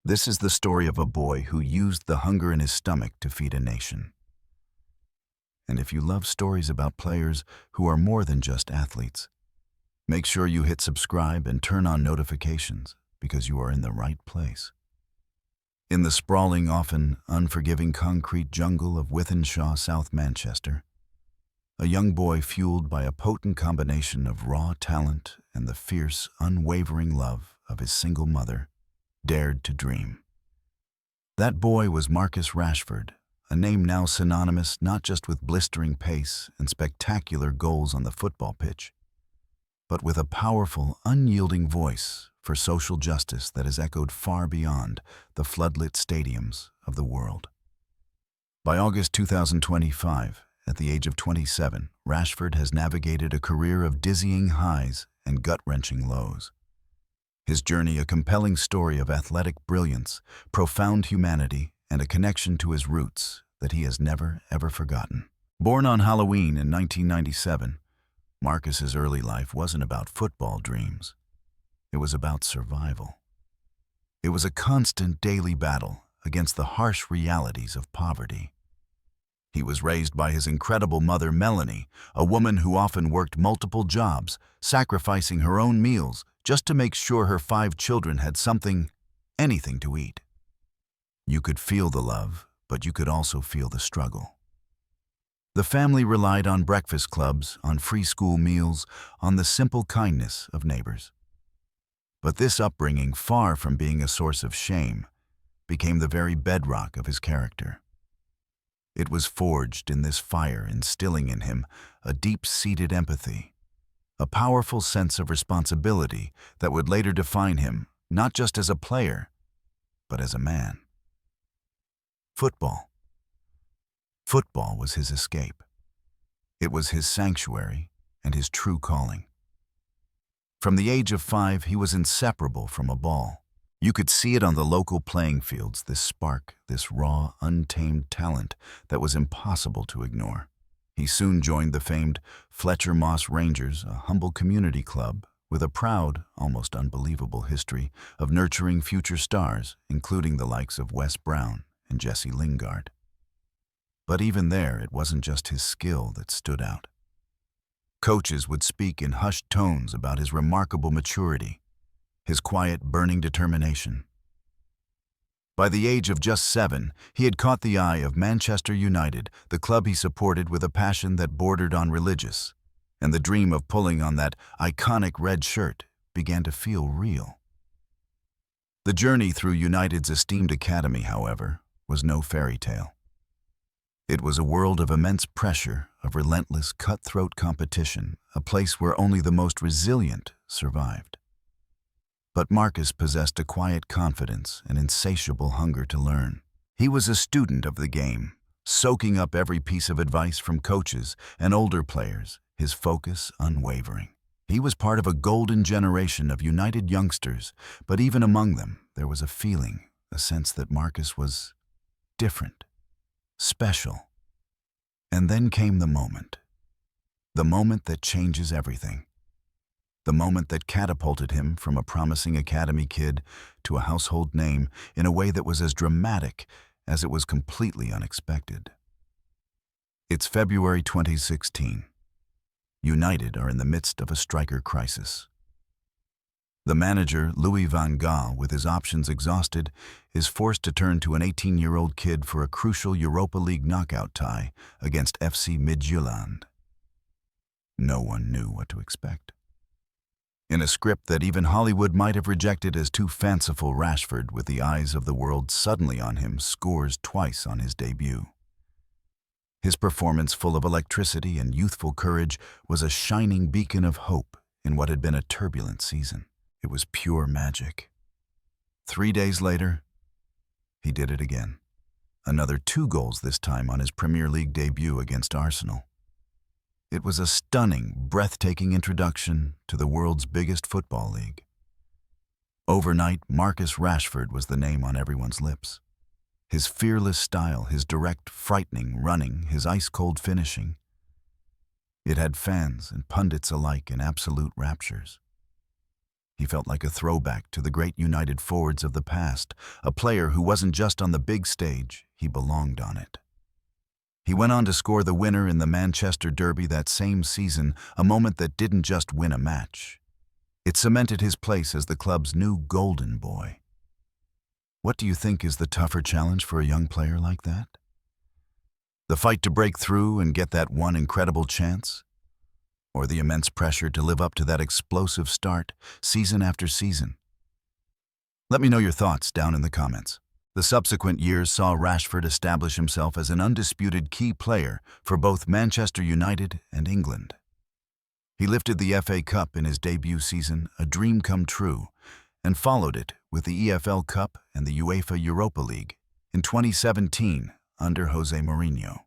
This is the story of a boy who used the hunger in his stomach to feed a nation. And if you love stories about players who are more than just athletes, make sure you hit subscribe and turn on notifications because you are in the right place. In the sprawling, often unforgiving concrete jungle of Wythenshawe, South Manchester, a young boy fueled by a potent combination of raw talent and the fierce, unwavering love of his single mother dared to dream. That boy was Marcus Rashford, a name now synonymous not just with blistering pace and spectacular goals on the football pitch, but with a powerful, unyielding voice for social justice that has echoed far beyond the floodlit stadiums of the world. By August 2025, at the age of 27, Rashford has navigated a career of dizzying highs and gut-wrenching lows. His journey a compelling story of athletic brilliance, profound humanity, and a connection to his roots that he has never, ever forgotten. Born on Halloween in 1997, Marcus's early life wasn't about football dreams. It was about survival. It was a constant daily battle against the harsh realities of poverty. He was raised by his incredible mother, Melanie, a woman who often worked multiple jobs, sacrificing her own meals just to make sure her 5 children had anything to eat. You could feel the love, but you could also feel the struggle. The family relied on breakfast clubs, on free school meals, on the simple kindness of neighbors. But this upbringing, far from being a source of shame, became the very bedrock of his character. It was forged in this fire, instilling in him a deep-seated empathy, a powerful sense of responsibility that would later define him not just as a player, but as a man. Football. Football was his escape. It was his sanctuary and his true calling. From the age of 5, he was inseparable from a ball. You could see it on the local playing fields, this spark, this raw, untamed talent that was impossible to ignore. He soon joined the famed Fletcher Moss Rangers, a humble community club with a proud, almost unbelievable history of nurturing future stars, including the likes of Wes Brown and Jesse Lingard. But even there, it wasn't just his skill that stood out. Coaches would speak in hushed tones about his remarkable maturity, his quiet, burning determination. By the age of just 7, he had caught the eye of Manchester United, the club he supported with a passion that bordered on religious, and the dream of pulling on that iconic red shirt began to feel real. The journey through United's esteemed academy, however, was no fairy tale. It was a world of immense pressure, of relentless, cutthroat competition, a place where only the most resilient survived. But Marcus possessed a quiet confidence, an insatiable hunger to learn. He was a student of the game, soaking up every piece of advice from coaches and older players, his focus unwavering. He was part of a golden generation of United youngsters, but even among them, there was a feeling, a sense that Marcus was different, special. And then came the moment that changes everything. The moment that catapulted him from a promising academy kid to a household name in a way that was as dramatic as it was completely unexpected. It's February 2016. United are in the midst of a striker crisis. The manager, Louis van Gaal, with his options exhausted, is forced to turn to an 18-year-old kid for a crucial Europa League knockout tie against FC Midtjylland. No one knew what to expect. In a script that even Hollywood might have rejected as too fanciful, Rashford, with the eyes of the world suddenly on him, scores twice on his debut. His performance, full of electricity and youthful courage, was a shining beacon of hope in what had been a turbulent season. It was pure magic. 3 days later, he did it again. Another 2 goals, this time on his Premier League debut against Arsenal. It was a stunning, breathtaking introduction to the world's biggest football league. Overnight, Marcus Rashford was the name on everyone's lips. His fearless style, his direct, frightening running, his ice-cold finishing. It had fans and pundits alike in absolute raptures. He felt like a throwback to the great United forwards of the past, a player who wasn't just on the big stage, he belonged on it. He went on to score the winner in the Manchester Derby that same season, a moment that didn't just win a match. It cemented his place as the club's new golden boy. What do you think is the tougher challenge for a young player like that? The fight to break through and get that one incredible chance? Or the immense pressure to live up to that explosive start, season after season? Let me know your thoughts down in the comments. The subsequent years saw Rashford establish himself as an undisputed key player for both Manchester United and England. He lifted the FA Cup in his debut season, a dream come true, and followed it with the EFL Cup and the UEFA Europa League in 2017 under Jose Mourinho.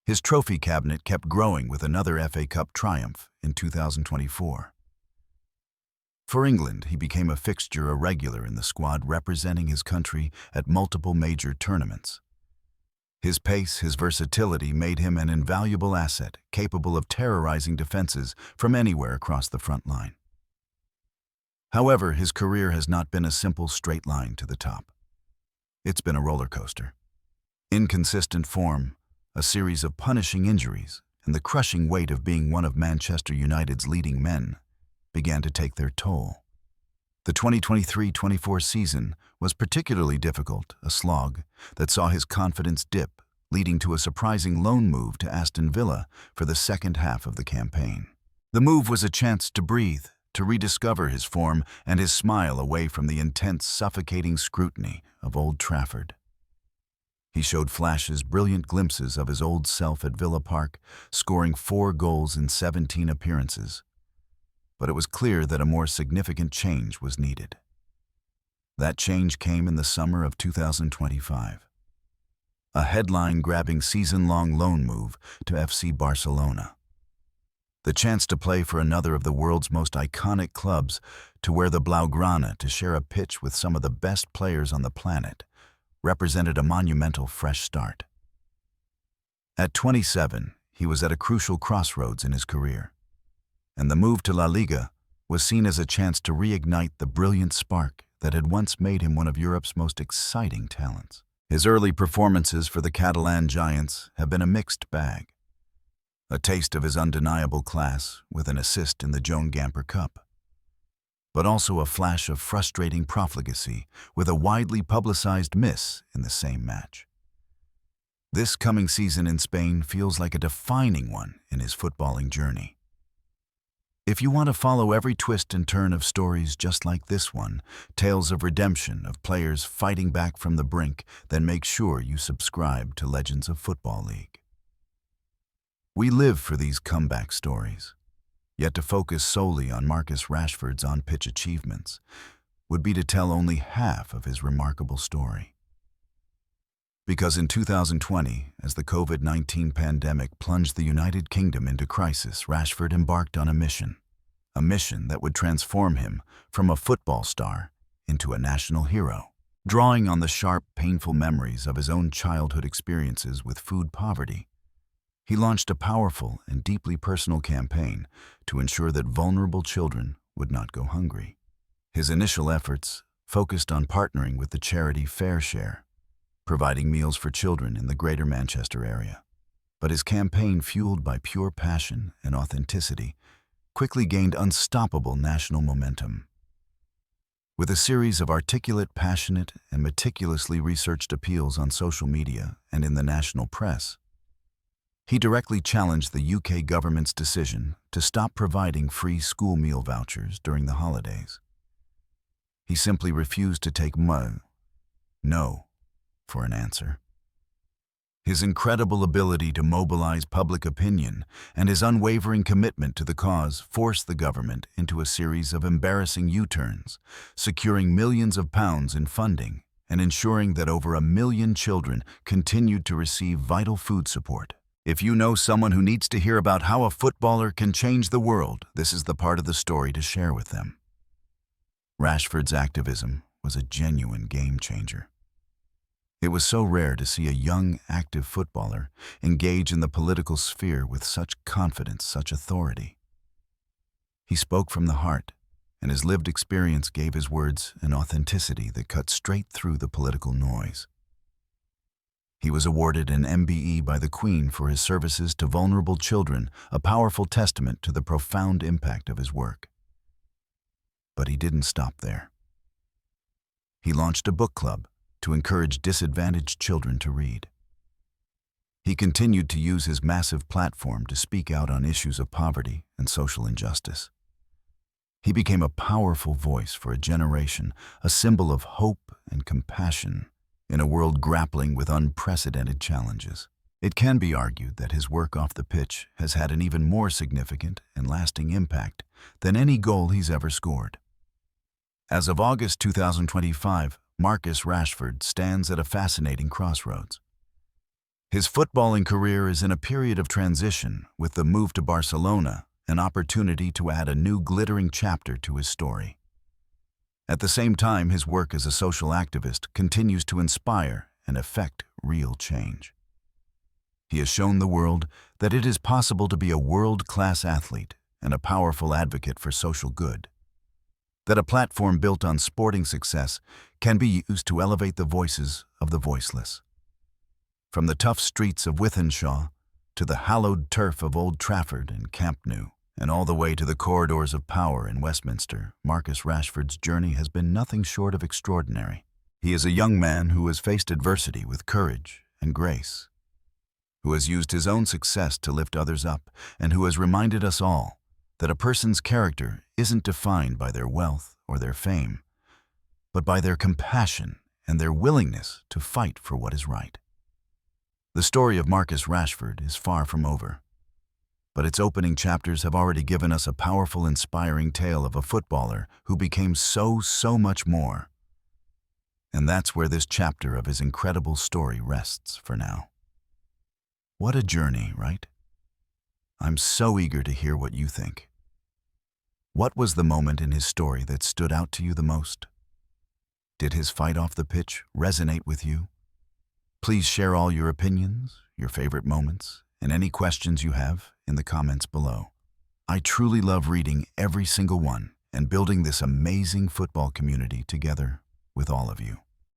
His trophy cabinet kept growing with another FA Cup triumph in 2024. For England, he became a fixture, a regular in the squad representing his country at multiple major tournaments. His pace, his versatility made him an invaluable asset, capable of terrorizing defenses from anywhere across the front line. However, his career has not been a simple straight line to the top. It's been a roller coaster. Inconsistent form, a series of punishing injuries, and the crushing weight of being one of Manchester United's leading men began to take their toll. The 2023-24 season was particularly difficult, a slog that saw his confidence dip, leading to a surprising loan move to Aston Villa for the second half of the campaign. The move was a chance to breathe, to rediscover his form and his smile away from the intense, suffocating scrutiny of Old Trafford. He showed flashes, brilliant glimpses of his old self at Villa Park, scoring 4 goals in 17 appearances. But it was clear that a more significant change was needed. That change came in the summer of 2025. A headline-grabbing season-long loan move to FC Barcelona. The chance to play for another of the world's most iconic clubs, to wear the Blaugrana, to share a pitch with some of the best players on the planet, represented a monumental fresh start. At 27, he was at a crucial crossroads in his career, and the move to La Liga was seen as a chance to reignite the brilliant spark that had once made him one of Europe's most exciting talents. His early performances for the Catalan Giants have been a mixed bag. A taste of his undeniable class with an assist in the Joan Gamper Cup, but also a flash of frustrating profligacy with a widely publicized miss in the same match. This coming season in Spain feels like a defining one in his footballing journey. If you want to follow every twist and turn of stories just like this one, tales of redemption, of players fighting back from the brink, then make sure you subscribe to Legends of Football League. We live for these comeback stories, yet to focus solely on Marcus Rashford's on-pitch achievements would be to tell only half of his remarkable story. Because in 2020, as the COVID-19 pandemic plunged the United Kingdom into crisis, Rashford embarked on a mission that would transform him from a football star into a national hero. Drawing on the sharp, painful memories of his own childhood experiences with food poverty, he launched a powerful and deeply personal campaign to ensure that vulnerable children would not go hungry. His initial efforts focused on partnering with the charity FairShare, providing meals for children in the greater Manchester area. But his campaign, fueled by pure passion and authenticity, quickly gained unstoppable national momentum. With a series of articulate, passionate, and meticulously researched appeals on social media and in the national press, he directly challenged the UK government's decision to stop providing free school meal vouchers during the holidays. He simply refused to take no for an answer. His incredible ability to mobilize public opinion and his unwavering commitment to the cause forced the government into a series of embarrassing U-turns, securing millions of pounds in funding and ensuring that over 1 million children continued to receive vital food support. If you know someone who needs to hear about how a footballer can change the world, this is the part of the story to share with them. Rashford's activism was a genuine game changer. It was so rare to see a young, active footballer engage in the political sphere with such confidence, such authority. He spoke from the heart, and his lived experience gave his words an authenticity that cut straight through the political noise. He was awarded an MBE by the Queen for his services to vulnerable children, a powerful testament to the profound impact of his work. But he didn't stop there. He launched a book club to encourage disadvantaged children to read. He continued to use his massive platform to speak out on issues of poverty and social injustice. He became a powerful voice for a generation, a symbol of hope and compassion in a world grappling with unprecedented challenges. It can be argued that his work off the pitch has had an even more significant and lasting impact than any goal he's ever scored. As of August 2025, Marcus Rashford stands at a fascinating crossroads. His footballing career is in a period of transition, with the move to Barcelona an opportunity to add a new glittering chapter to his story. At the same time, his work as a social activist continues to inspire and effect real change. He has shown the world that it is possible to be a world-class athlete and a powerful advocate for social good, that a platform built on sporting success can be used to elevate the voices of the voiceless. From the tough streets of Wythenshawe to the hallowed turf of Old Trafford and Camp Nou, and all the way to the corridors of power in Westminster, Marcus Rashford's journey has been nothing short of extraordinary. He is a young man who has faced adversity with courage and grace, who has used his own success to lift others up, and who has reminded us all that a person's character isn't defined by their wealth or their fame, but by their compassion and their willingness to fight for what is right. The story of Marcus Rashford is far from over, but its opening chapters have already given us a powerful, inspiring tale of a footballer who became so much more. And that's where this chapter of his incredible story rests for now. What a journey, right? I'm so eager to hear what you think. What was the moment in his story that stood out to you the most? Did his fight off the pitch resonate with you? Please share all your opinions, your favorite moments, and any questions you have in the comments below. I truly love reading every single one and building this amazing football community together with all of you.